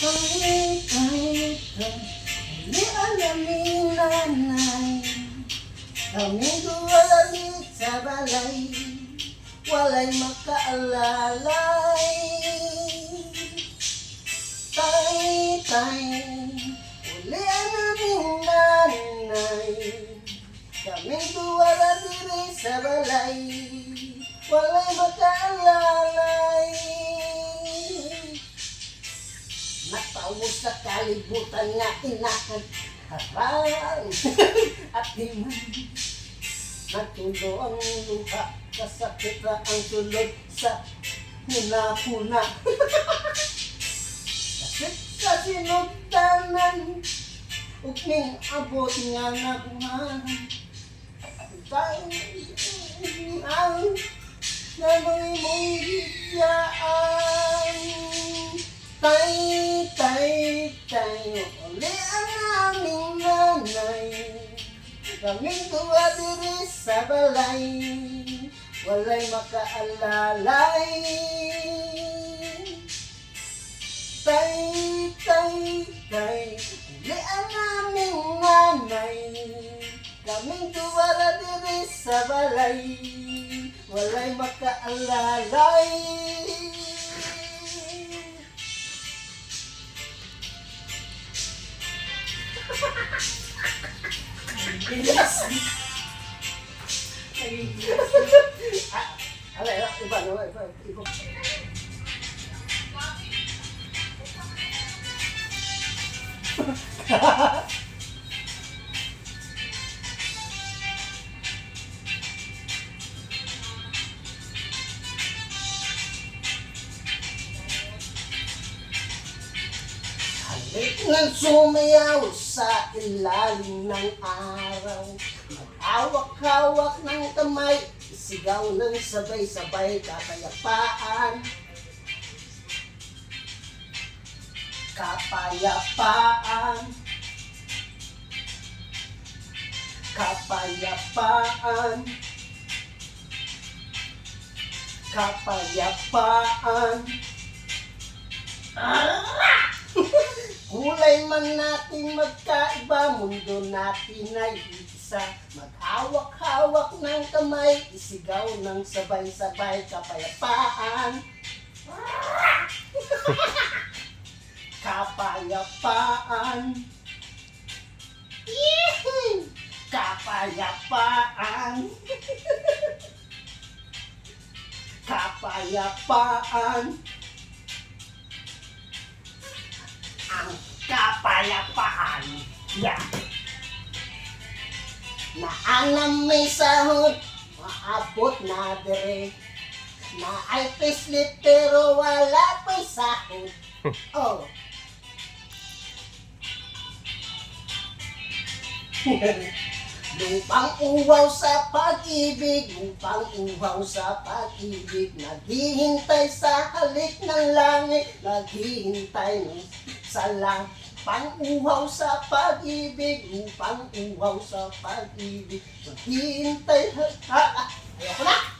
Kahit hindi alamin nanay, kaming duwalit sa balay, walay makaalalay. Tay, uli aming nanay, kaming duwala diri sa balay, walay makaalalay. Natawag sa kalibutan nga inakaharang at di man natulo ang luha, kasakit na ang sulod sa hunahuna. Kasip sa sinugdanan, ug ning abot nga nabuhan, tayo ang namoy mong giyaan. Tay, uli ang aming nanay, kaming duwa diri sa balay, walay makaalalay. Tay, uli ang aming nanay, kaming duwa diri sa balay, walay makaalalay. Bilis. Iba. Halik ng sumayaw sa ilalim ng araw, mag-awak-hawak ng kamay, isigaw ng sabay-sabay kapayapaan. Kapayapaan, kapayapaan, kapayapaan. Kulay man natin magkaiba, mundo natin ay isa. Maghawak-hawak ng kamay, isigaw ng sabay-sabay kapayapaan. Kapayapaan. Yee! Kapayapaan. Kapayapaan. Ang kapayapaan. Yeah. Naanam may sahod, maabot na dire. Na ay pislit pero wala pa'y sahod. Oh. Lupang uwaw sa pag-ibig, lupang uwaw sa pag-ibig, naghihintay sa halik ng langit, naghihintay sa lang. Pang-uwaw sa pag-ibig, lupang uwaw sa pag-ibig, naghihintay. Ayoko na!